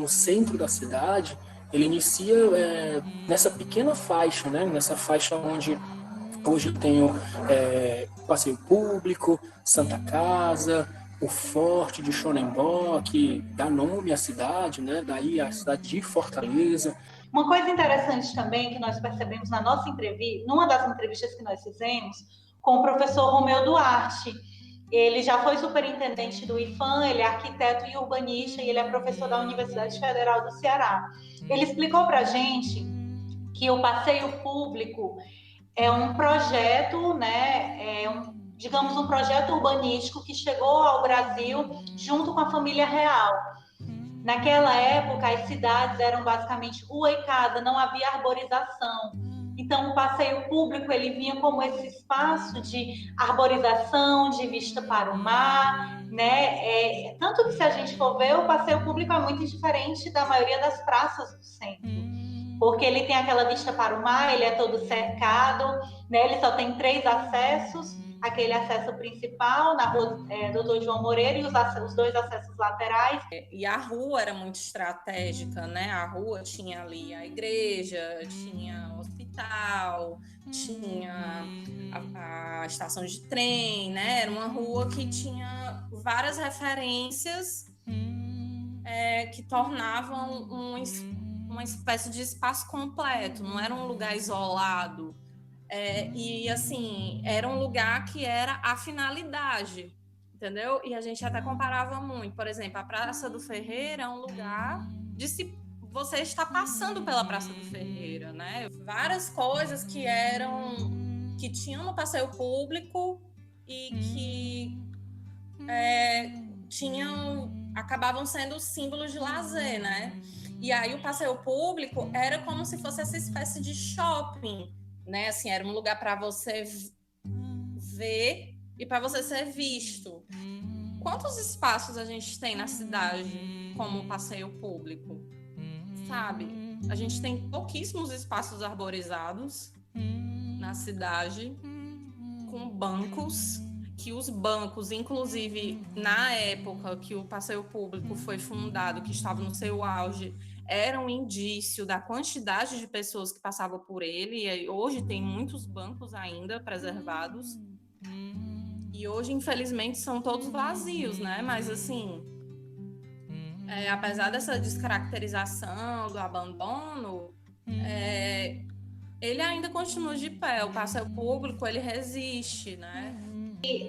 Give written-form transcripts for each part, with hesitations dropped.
no centro da cidade, ele inicia nessa pequena faixa, né? Nessa faixa onde hoje eu tenho Passeio Público, Santa Casa, o Forte de Schonenbock, que dá nome à cidade, né? Daí a cidade de Fortaleza. Uma coisa interessante também que nós percebemos na nossa entrevista, numa das entrevistas que nós fizemos com o professor Romeu Duarte. Ele já foi superintendente do IFAM, ele é arquiteto e urbanista e ele é professor da Universidade Federal do Ceará. Ele explicou para a gente que o passeio público é um projeto, né, digamos, um projeto urbanístico que chegou ao Brasil junto com a família real. Naquela época, as cidades eram basicamente rua e casa, não havia arborização. Então, o passeio público ele vinha como esse espaço de arborização, de vista para o mar, né? Tanto que, se a gente for ver, o passeio público é muito diferente da maioria das praças do centro, porque ele tem aquela vista para o mar, ele é todo cercado, né? Ele só tem 3 acessos, aquele acesso principal na rua Doutor João Moreira e os 2 acessos laterais. E a rua era muito estratégica, né? A rua tinha ali a igreja, tinha o hospital, tinha a estação de trem, né? Era uma rua que tinha várias referências que tornavam uma espécie de espaço completo, não era um lugar isolado. E assim, era um lugar que era a finalidade, entendeu? E a gente até comparava muito. Por exemplo, a Praça do Ferreira é um lugar de se você está passando pela Praça do Ferreira, né? Várias coisas que tinham no passeio público e que acabavam sendo símbolos de lazer, né? E aí o passeio público era como se fosse essa espécie de shopping, né? Assim, era um lugar para você ver e para você ser visto. Quantos espaços a gente tem na cidade como passeio público? Sabe? A gente tem pouquíssimos espaços arborizados na cidade, com bancos, que os bancos, inclusive na época que o passeio público foi fundado, que estava no seu auge, era um indício da quantidade de pessoas que passavam por ele, e hoje tem muitos bancos ainda preservados, e hoje, infelizmente, são todos vazios, né? Mas, assim, apesar dessa descaracterização, do abandono, ele ainda continua de pé, o passeio público, ele resiste, né?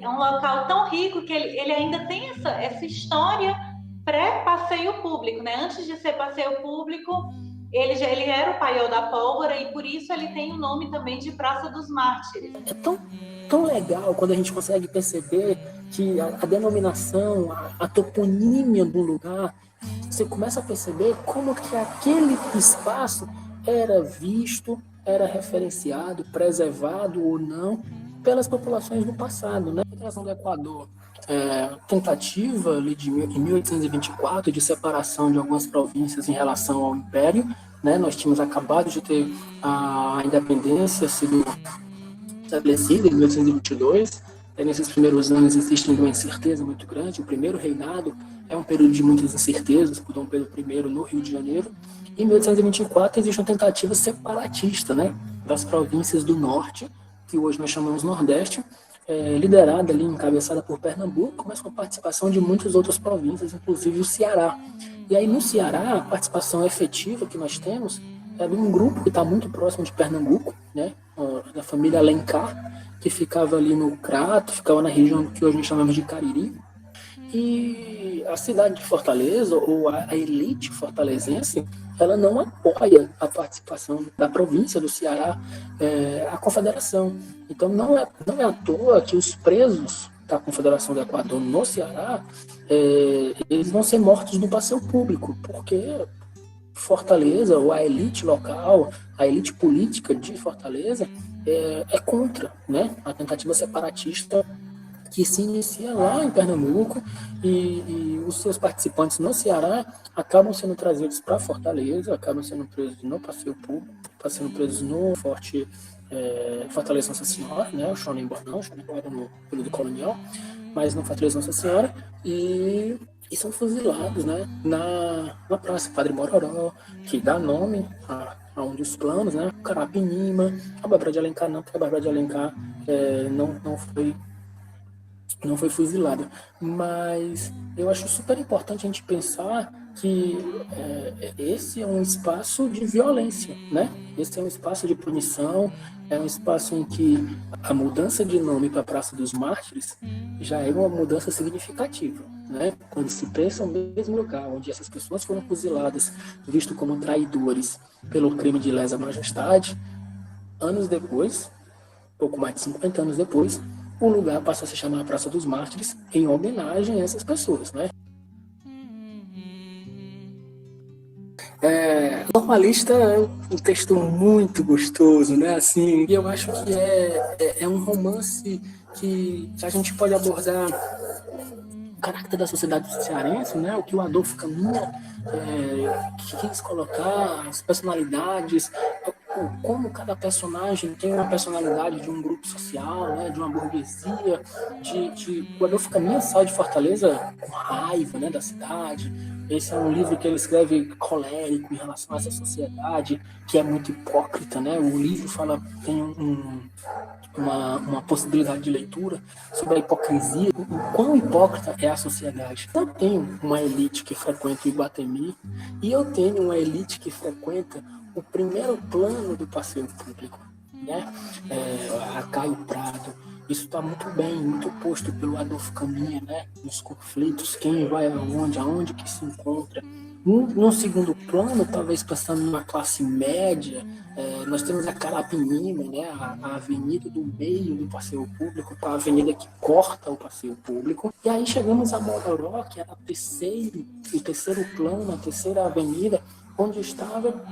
É um local tão rico que ele ainda tem essa história pré-passeio público, né? Antes de ser passeio público, ele era o paiol da pólvora e por isso ele tem o nome também de Praça dos Mártires. É tão legal quando a gente consegue perceber que a denominação, a toponímia do lugar, você começa a perceber como que aquele espaço era visto, era referenciado, preservado ou não pelas populações do passado, né? A Federação do Equador, tentativa ali em 1824 de separação de algumas províncias em relação ao Império, né? Nós tínhamos acabado de ter a independência sido estabelecida em 1822. Nesses primeiros anos existe uma incerteza muito grande. O primeiro reinado é um período de muitas incertezas por Dom Pedro I no Rio de Janeiro. Em 1824 existe uma tentativa separatista, né, das províncias do norte, que hoje nós chamamos Nordeste, liderada ali, encabeçada por Pernambuco, mas com a participação de muitas outras províncias, inclusive o Ceará. E aí no Ceará, a participação efetiva que nós temos é de um grupo que está muito próximo de Pernambuco, né, da família Alencar, que ficava ali no Crato, ficava na região que hoje nós chamamos de Cariri. E a cidade de Fortaleza, ou a elite fortalezense, ela não apoia a participação da província do Ceará à Confederação. Então não é à toa que os presos da Confederação do Equador no Ceará, eles vão ser mortos no passeio público, porque Fortaleza, ou a elite local, a elite política de Fortaleza, é contra, né, a tentativa separatista que se inicia lá em Pernambuco, e os seus participantes no Ceará acabam sendo trazidos para Fortaleza, acabam sendo presos no passeio público, sendo presos no Forte Fortaleza Nossa Senhora, né, o Schonenbock não, o Schonenbock era no período colonial, mas no Fortaleza Nossa Senhora, e e são fuzilados, né, na Praça Padre Mororó, que dá nome a um dos planos, né, Carapinima. A Bárbara de Alencar não, porque a Bárbara de Alencar não foi fuzilada. Mas eu acho super importante a gente pensar que esse é um espaço de violência, né? Esse é um espaço de punição, é um espaço em que a mudança de nome para a Praça dos Mártires já é uma mudança significativa, né? Quando se pensa no mesmo lugar onde essas pessoas foram fuziladas, visto como traidores pelo crime de lesa majestade, anos depois, pouco mais de 50 anos depois, o lugar passa a se chamar Praça dos Mártires em homenagem a essas pessoas, né? Normalista é um texto muito gostoso, né? Assim, e eu acho que é um romance que a gente pode abordar o caráter da sociedade cearense, né? O que o Adolfo Caminha quis colocar, as personalidades, como cada personagem tem uma personalidade de um grupo social, né? De uma burguesia, o Adolfo Caminha sai de Fortaleza com raiva, né? Da cidade. Esse é um livro que ele escreve colérico em relação a essa sociedade que é muito hipócrita, né? O livro tem uma possibilidade de leitura sobre a hipocrisia, o quão hipócrita é a sociedade. Eu tenho uma elite que frequenta o Iguatemi e eu tenho uma elite que frequenta o primeiro plano do passeio público, né? A Caio Prado. Isso está muito bem, muito posto pelo Adolfo Caminha, né? Nos conflitos, quem vai aonde que se encontra. No segundo plano, talvez pensando numa classe média, nós temos a Carapinima, né? A avenida do meio do passeio público, a avenida que corta o passeio público. E aí chegamos a Mororó, que era o terceiro plano, a terceira avenida, onde estava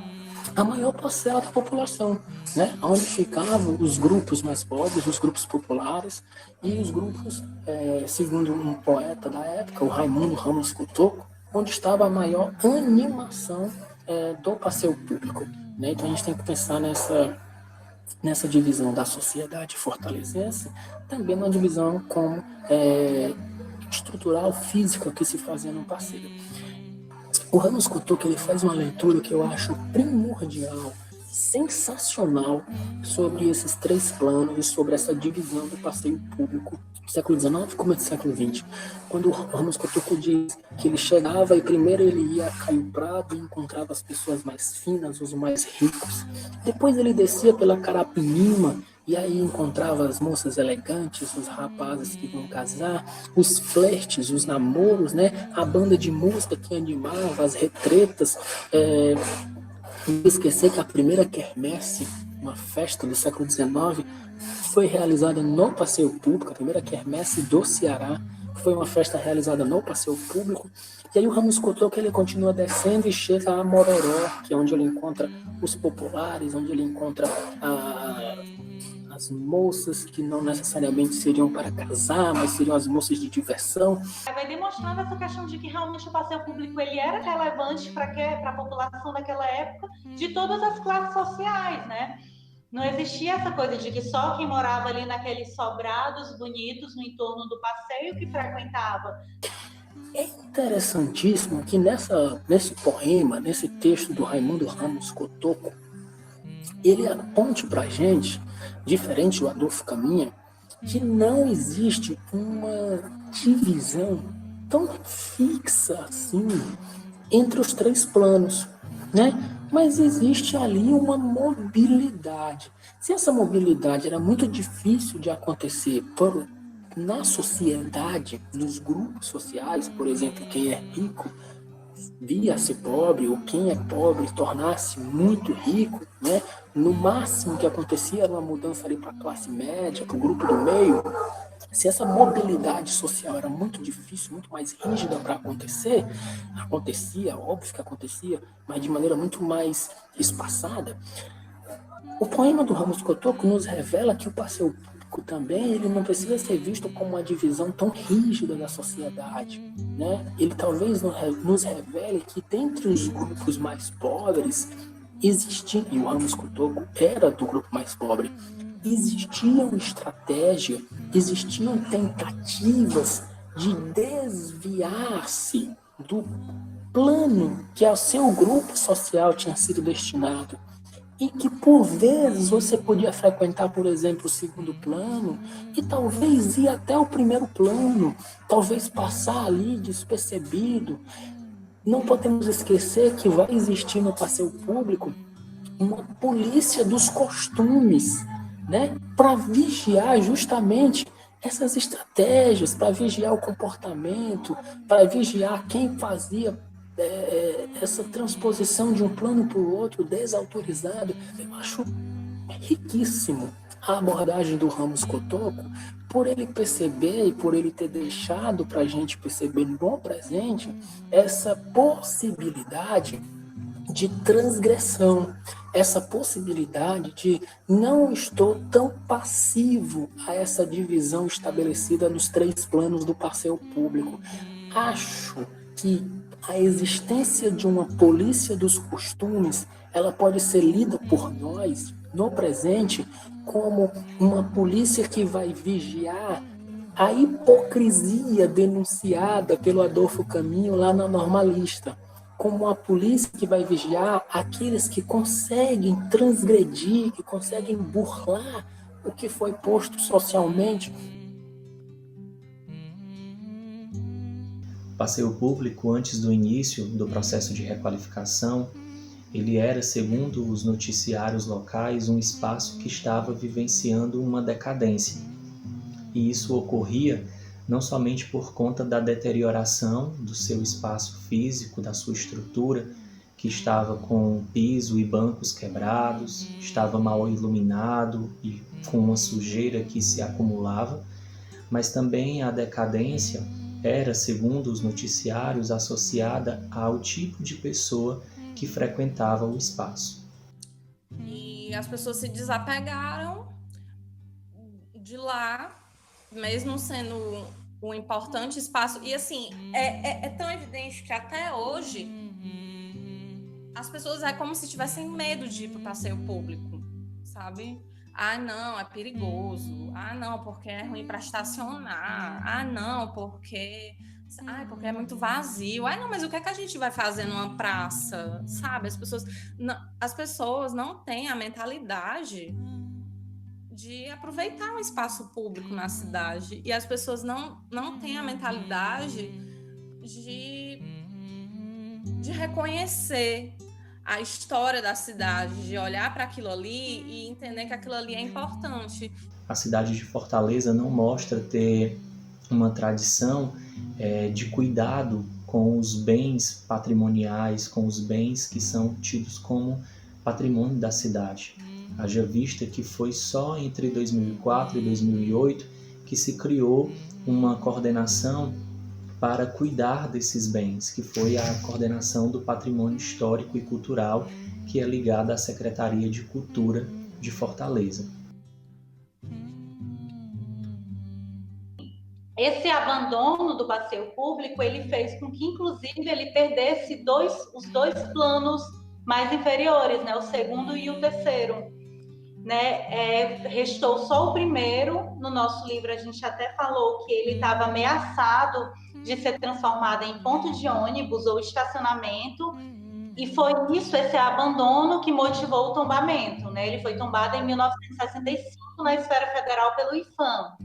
a maior parcela da população, né? Onde ficavam os grupos mais pobres, os grupos populares e os grupos, segundo um poeta da época, o Raimundo Ramos Couto, onde estava a maior animação do passeio público, né? Então a gente tem que pensar nessa divisão da sociedade fortalezense, também uma divisão como estrutural, física, que se fazia no passeio. O Ramos Couto, ele faz uma leitura que eu acho primordial, sensacional, sobre esses três planos e sobre essa divisão do passeio público do século XIX como do século XX. Quando o Ramos Couto diz que ele chegava e primeiro ele ia a Caio Prado e encontrava as pessoas mais finas, os mais ricos. Depois ele descia pela Carapinima e aí encontrava as moças elegantes, os rapazes que vão casar, os flertes, os namoros, né? A banda de música que animava, as retretas. Não esquecer que a primeira quermesse, uma festa do século XIX, foi realizada no passeio público. A primeira quermesse do Ceará foi uma festa realizada no passeio público. E aí o Ramos Couto, que ele continua descendo e chega a Mororó, que é onde ele encontra os populares, onde ele encontra as moças que não necessariamente seriam para casar, mas seriam as moças de diversão. Vai demonstrando essa questão de que realmente o passeio público ele era relevante para a população daquela época, de todas as classes sociais, né? Não existia essa coisa de que só quem morava ali naqueles sobrados bonitos no entorno do passeio que frequentava. É interessantíssimo que nesse poema, nesse texto do Raimundo Ramos Couto, ele aponte para a gente, diferente do Adolfo Caminha, que não existe uma divisão tão fixa assim entre os três planos, né? Mas existe ali uma mobilidade. Se essa mobilidade era muito difícil de acontecer na sociedade, nos grupos sociais, por exemplo, quem é rico via-se pobre, ou quem é pobre tornar-se muito rico, né? No máximo que acontecia era uma mudança ali para a classe média, para o grupo do meio. Se essa mobilidade social era muito difícil, muito mais rígida para acontecer, acontecia, óbvio que acontecia, mas de maneira muito mais espaçada. O poema do Ramos Couto nos revela que o passeio público também ele não precisa ser visto como uma divisão tão rígida da sociedade, né? Ele talvez nos revele que dentre os grupos mais pobres existia, e o Ramos Couto era do grupo mais pobre, existiam tentativas de desviar-se do plano que ao seu grupo social tinha sido destinado. E que, por vezes, você podia frequentar, por exemplo, o segundo plano e talvez ir até o primeiro plano, talvez passar ali despercebido. Não podemos esquecer que vai existir no passeio público uma polícia dos costumes, né? Para vigiar justamente essas estratégias, para vigiar o comportamento, para vigiar quem fazia essa transposição de um plano para o outro desautorizado. Eu acho riquíssimo a abordagem do Ramos Cotocco, por ele perceber e por ele ter deixado para a gente perceber no presente essa possibilidade de transgressão, essa possibilidade de não estou tão passivo a essa divisão estabelecida nos 3 planos do passeio público. Acho que a existência de uma polícia dos costumes, ela pode ser lida por nós, no presente, como uma polícia que vai vigiar a hipocrisia denunciada pelo Adolfo Caminho lá na Normalista, como uma polícia que vai vigiar aqueles que conseguem transgredir, que conseguem burlar o que foi posto socialmente. O passeio público, antes do início do processo de requalificação, ele era, segundo os noticiários locais, um espaço que estava vivenciando uma decadência. E isso ocorria não somente por conta da deterioração do seu espaço físico, da sua estrutura, que estava com piso e bancos quebrados, estava mal iluminado e com uma sujeira que se acumulava, mas também a decadência era, segundo os noticiários, associada ao tipo de pessoa que frequentava o espaço. E as pessoas se desapegaram de lá, mesmo sendo um importante espaço. E assim, é tão evidente que até hoje as pessoas é como se tivessem medo de ir para o passeio público, sabe? Ah, não, é perigoso. Ah, não, porque é ruim para estacionar. Ah, não, porque é muito vazio. Ah, não, mas o que é que a gente vai fazer numa praça? Sabe? As pessoas não têm a mentalidade de aproveitar um espaço público na cidade. E as pessoas não têm a mentalidade de reconhecer a história da cidade, de olhar para aquilo ali e entender que aquilo ali é importante. A cidade de Fortaleza não mostra ter uma tradição de cuidado com os bens patrimoniais, com os bens que são tidos como patrimônio da cidade. Haja vista que foi só entre 2004 e 2008 que se criou uma coordenação para cuidar desses bens, que foi a coordenação do patrimônio histórico e cultural, que é ligada à Secretaria de Cultura de Fortaleza. Esse abandono do passeio público, ele fez com que, inclusive, ele perdesse os 2 planos mais inferiores, né? O segundo e o terceiro. Né? Restou só o primeiro. No nosso livro a gente até falou que ele estava ameaçado de ser transformado em ponto de ônibus ou estacionamento, e foi isso, esse abandono, que motivou o tombamento, né? Ele foi tombado em 1965 na esfera federal pelo IPHAN.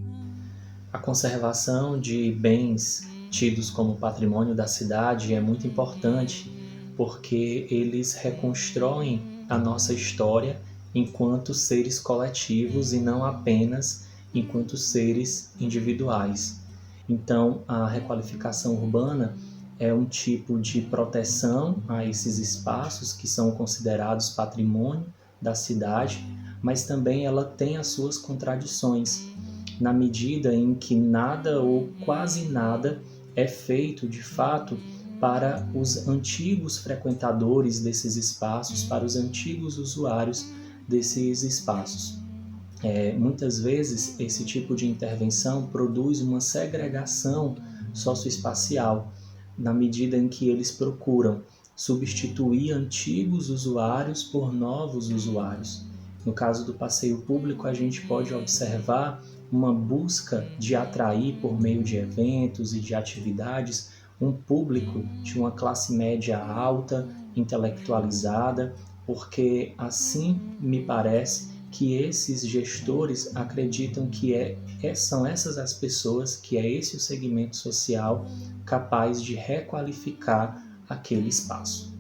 A conservação de bens tidos como patrimônio da cidade é muito importante, porque eles reconstroem a nossa história enquanto seres coletivos e não apenas enquanto seres individuais. Então, a requalificação urbana é um tipo de proteção a esses espaços que são considerados patrimônio da cidade, mas também ela tem as suas contradições, na medida em que nada ou quase nada é feito de fato para os antigos frequentadores desses espaços, para os antigos usuários desses espaços. Muitas vezes esse tipo de intervenção produz uma segregação socioespacial, na medida em que eles procuram substituir antigos usuários por novos usuários. No caso do passeio público, a gente pode observar uma busca de atrair por meio de eventos e de atividades um público de uma classe média alta, intelectualizada, porque assim me parece que esses gestores acreditam que são essas as pessoas, que é esse o segmento social capaz de requalificar aquele espaço.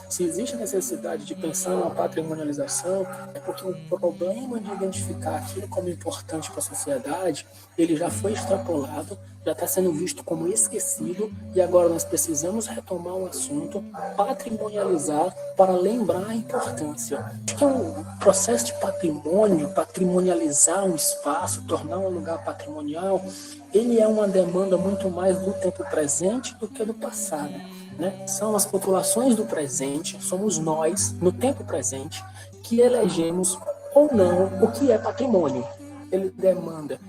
Se existe necessidade de pensar numa patrimonialização, é porque o problema de identificar aquilo como importante para a sociedade, ele já foi extrapolado, já está sendo visto como esquecido, e agora nós precisamos retomar o assunto, patrimonializar para lembrar a importância. Acho que é um processo de patrimônio, patrimonializar um espaço, tornar um lugar patrimonial, ele é uma demanda muito mais do tempo presente do que do passado. Né? São as populações do presente, somos nós, no tempo presente, que elegemos ou não o que é patrimônio. Ele demanda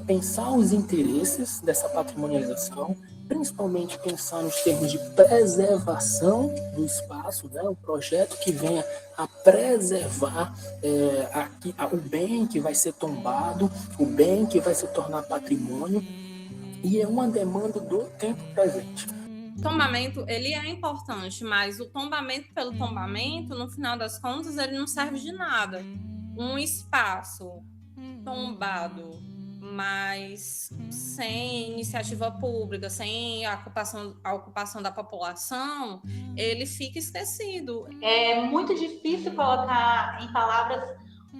pensar os interesses dessa patrimonialização, principalmente pensar nos termos de preservação do espaço, né? Um projeto que venha a preservar o bem que vai ser tombado, o bem que vai se tornar patrimônio, e é uma demanda do tempo presente. Tombamento, ele é importante, mas o tombamento pelo tombamento, no final das contas, ele não serve de nada. Um espaço tombado, mas sem iniciativa pública, sem a ocupação da população, ele fica esquecido. É muito difícil colocar em palavras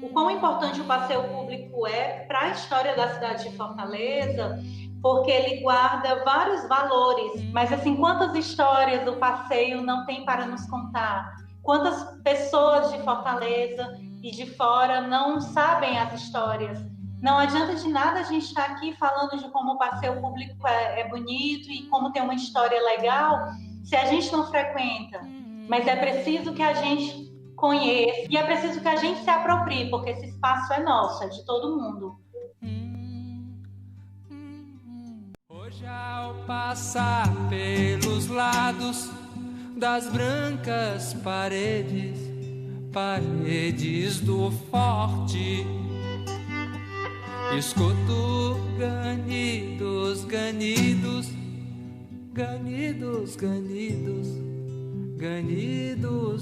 o quão importante o passeio público é para a história da cidade de Fortaleza, porque ele guarda vários valores. Mas, assim, quantas histórias o passeio não tem para nos contar? Quantas pessoas de Fortaleza e de fora não sabem as histórias? Não adianta de nada a gente estar aqui falando de como o passeio público é bonito e como tem uma história legal, se a gente não frequenta. Mas é preciso que a gente conheça e é preciso que a gente se aproprie, porque esse espaço é nosso, é de todo mundo. Hoje, ao passar pelos lados das brancas paredes do forte, escuto ganidos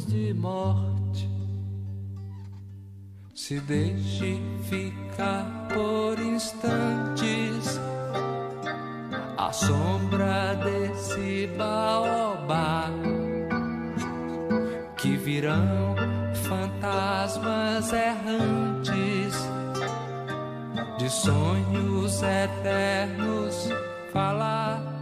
de morte. Se deixe ficar por instantes à sombra desse baobá, que virão fantasmas errantes de sonhos eternos falar.